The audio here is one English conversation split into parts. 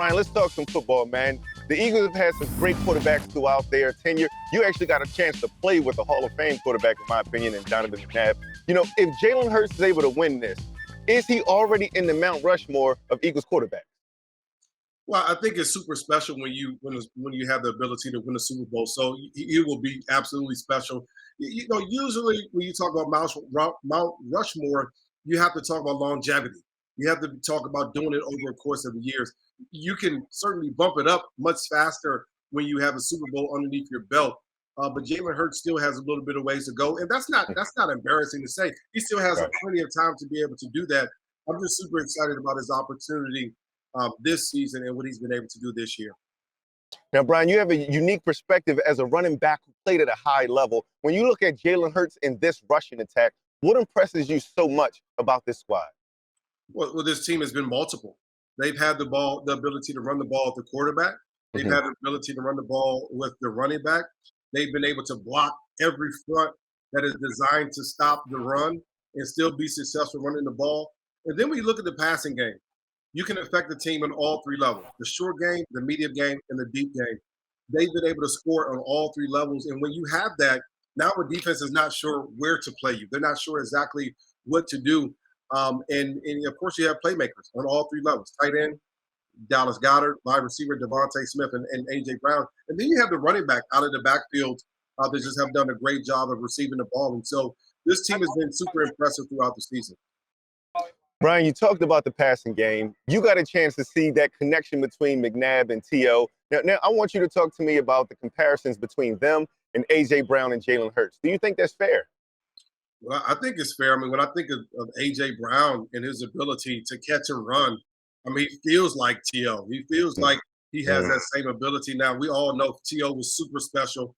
Brian, let's talk some football, man. The Eagles have had some great quarterbacks throughout their tenure. You actually got a chance to play with a Hall of Fame quarterback, in my opinion, in Donovan McNabb. You know, if Jalen Hurts is able to win this, is he already in the Mount Rushmore of Eagles quarterbacks? Well, I think it's super special when you have the ability to win a Super Bowl. So it will be absolutely special. You know, usually when you talk about Mount Rushmore, you have to talk about longevity. You have to talk about doing it over a course of years. You can certainly bump it up much faster when you have a Super Bowl underneath your belt. But Jalen Hurts still has a little bit of ways to go, and that's not embarrassing to say. He still has plenty of time to be able to do that. I'm just super excited about his opportunity this season and what he's been able to do this year. Now, Brian, you have a unique perspective as a running back who played at a high level. When you look at Jalen Hurts in this rushing attack, what impresses you so much about this squad? Well, this team has been multiple. They've had the ability to run the ball at the quarterback. They've had the ability to run the ball with the running back. They've been able to block every front that is designed to stop the run and still be successful running the ball. And then when you look at the passing game, you can affect the team on all three levels: the short game, the medium game, and the deep game. They've been able to score on all three levels. And when you have that, now the defense is not sure where to play you. They're not sure exactly what to do. And of course, you have playmakers on all three levels: tight end, Dallas Goedert, wide receiver Devontae Smith, and A.J. Brown. And then you have the running back out of the backfield that just have done a great job of receiving the ball. And so this team has been super impressive throughout the season. Brian, you talked about the passing game. You got a chance to see that connection between McNabb and T.O. Now, I want you to talk to me about the comparisons between them and A.J. Brown and Jalen Hurts. Do you think that's fair? Well, I think it's fair. I mean, when I think of A.J. Brown and his ability to catch and run, I mean, he feels like T.O. He feels like he has that same ability. Now, we all know T.O. was super special.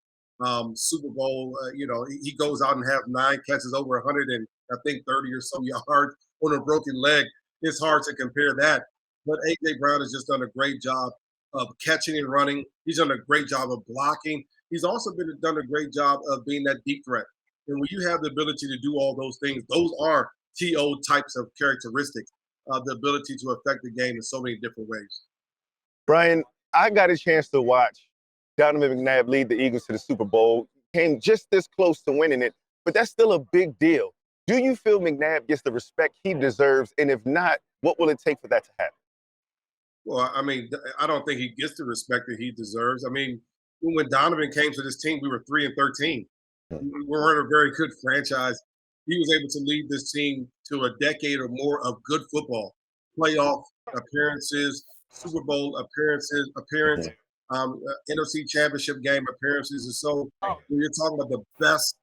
Super Bowl, he goes out and have 9 catches over 100 and I think 30 or so yards on a broken leg. It's hard to compare that. But A.J. Brown has just done a great job of catching and running. He's done a great job of blocking. He's also done a great job of being that deep threat. And when you have the ability to do all those things, those are T.O. types of characteristics, the ability to affect the game in so many different ways. Brian, I got a chance to watch Donovan McNabb lead the Eagles to the Super Bowl. Came just this close to winning it, but that's still a big deal. Do you feel McNabb gets the respect he deserves? And if not, what will it take for that to happen? Well, I mean, I don't think he gets the respect that he deserves. I mean, when Donovan came to this team, we were 3-13. We weren't a very good franchise. He was able to lead this team to a decade or more of good football, playoff appearances, Super Bowl appearance, NFC Championship game appearances. And so when you're talking about the best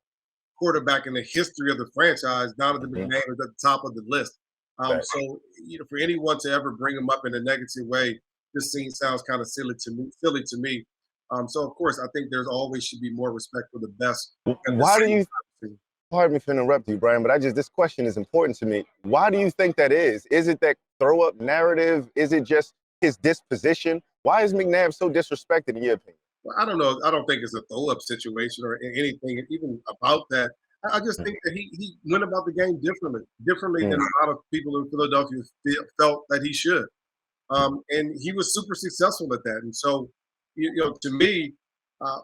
quarterback in the history of the franchise, Donovan McNabb is at the top of the list. So, for anyone to ever bring him up in a negative way, this scene sounds kind of silly to me. So, of course, I think there's always should be more respect for the best. Why do you, pardon me for interrupting you, Brian, but this question is important to me. Why do you think that is? Is it that throw-up narrative? Is it just his disposition? Why is McNabb so disrespected in your opinion? Well, I don't know. I don't think it's a throw-up situation or anything even about that. I just think that he went about the game differently than a lot of people in Philadelphia felt that he should. And he was super successful at that. And so, to me,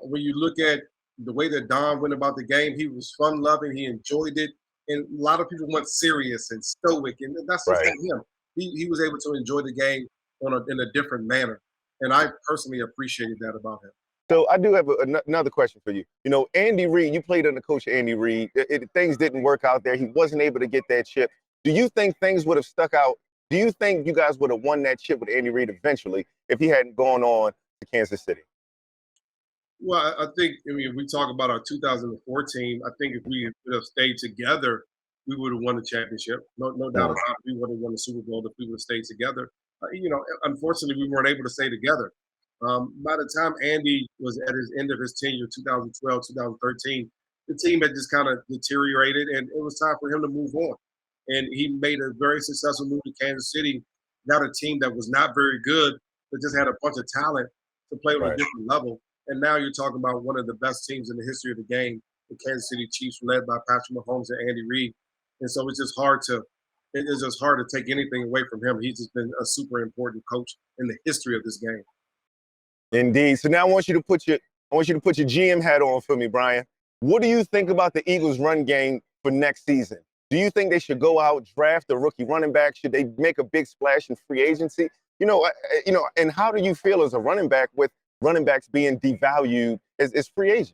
when you look at the way that Don went about the game, he was fun-loving. He enjoyed it. And a lot of people went serious and stoic, and that's just not him. He was able to enjoy the game in a different manner. And I personally appreciated that about him. So I do have another question for you. Andy Reid, you played under Coach Andy Reid. Things didn't work out there. He wasn't able to get that chip. Do you think things would have stuck out? Do you think you guys would have won that chip with Andy Reid eventually if he hadn't gone on to Kansas City? Well, I think, if we talk about our 2014, I think if we would have stayed together, we would have won the championship. No doubt about it. We would have won the Super Bowl if we would have stayed together. Unfortunately, we weren't able to stay together. By the time Andy was at his end of his tenure, 2012, 2013, the team had just kind of deteriorated, and it was time for him to move on. And he made a very successful move to Kansas City, got a team that was not very good, but just had a bunch of talent to play on a different level. And now you're talking about one of the best teams in the history of the game, the Kansas City Chiefs, led by Patrick Mahomes and Andy Reid. And so it's just hard to it is just hard to take anything away from him. He's just been a super important coach in the history of this game. Indeed. So now I want you to put your GM hat on for me, Brian. What do you think about the Eagles' run game for next season? Do you think they should go out, draft a rookie running back? Should they make a big splash in free agency? And how do you feel as a running back with running backs being devalued as free agents?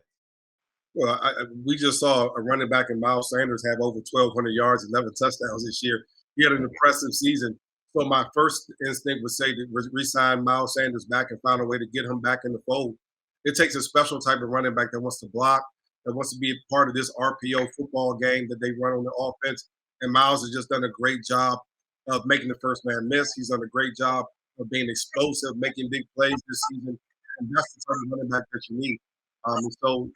Well, we just saw a running back in Miles Sanders have over 1,200 yards, 11 touchdowns this year. He had an impressive season. So my first instinct would say to re-sign Miles Sanders back and find a way to get him back in the fold. It takes a special type of running back that wants to block, that wants to be a part of this RPO football game that they run on the offense. And Miles has just done a great job of making the first man miss. He's done a great job of being explosive, making big plays this season. And that's the type of running back that you need. So,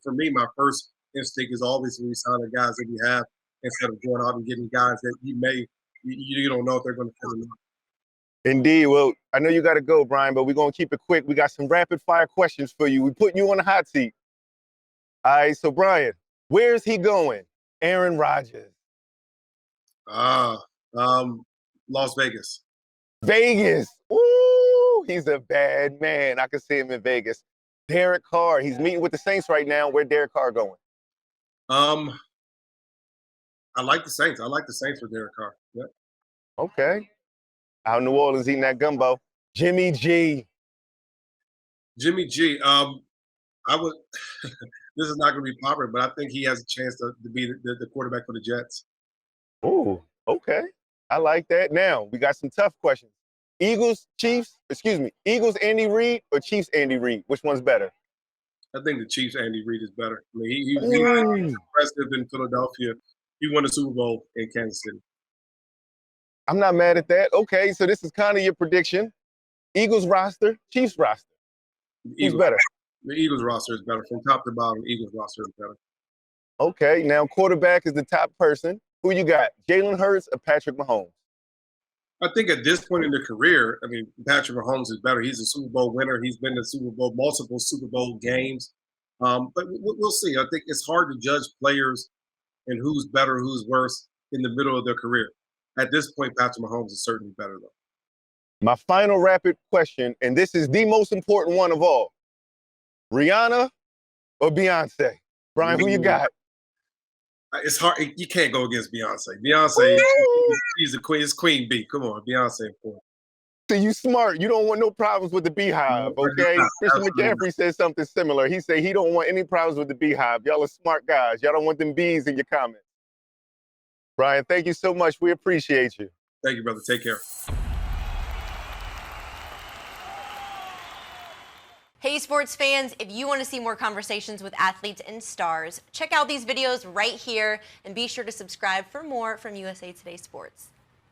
for me, my first instinct is always to resign the guys that we have instead of going out and getting guys that you don't know if they're going to fit or not. Indeed. Well, I know you got to go, Brian, but we're going to keep it quick. We got some rapid fire questions for you. We're putting you on the hot seat. All right. So, Brian, where's he going? Aaron Rodgers. Las Vegas. Vegas. Ooh, he's a bad man. I can see him in Vegas. Derek Carr. He's meeting with the Saints right now. Where Derek Carr going? I like the Saints. I like the Saints for Derek Carr. Yeah. Okay. Out in New Orleans eating that gumbo. Jimmy G. Jimmy G. I would. This is not going to be popular, but I think he has a chance to be the quarterback for the Jets. Ooh, okay. I like that. Now, we got some tough questions. Eagles, Andy Reid or Chiefs, Andy Reid? Which one's better? I think the Chiefs, Andy Reid is better. I mean, he was impressive in Philadelphia. He won the Super Bowl in Kansas City. I'm not mad at that. Okay, so this is kind of your prediction. Eagles roster, Chiefs roster. Who's better? The Eagles roster is better. From top to bottom, the Eagles roster is better. Okay, now quarterback is the top person. Who you got, Jalen Hurts or Patrick Mahomes? I think at this point in their career, I mean, Patrick Mahomes is better. He's a Super Bowl winner. He's been to Super Bowl, multiple Super Bowl games. But we'll see. I think it's hard to judge players and who's better, who's worse in the middle of their career. At this point, Patrick Mahomes is certainly better, though. My final rapid question, and this is the most important one of all. Rihanna or Beyonce? Brian, who you got? It's hard. You can't go against Beyonce. Beyonce, she's the queen. It's Queen Bee. Come on, Beyonce. So you smart. You don't want no problems with the Beehive, okay? Christian McCaffrey said something similar. He said he don't want any problems with the Beehive. Y'all are smart guys. Y'all don't want them bees in your comments. Brian, thank you so much. We appreciate you. Thank you, brother. Take care. Hey, sports fans, if you want to see more conversations with athletes and stars, check out these videos right here and be sure to subscribe for more from USA Today Sports.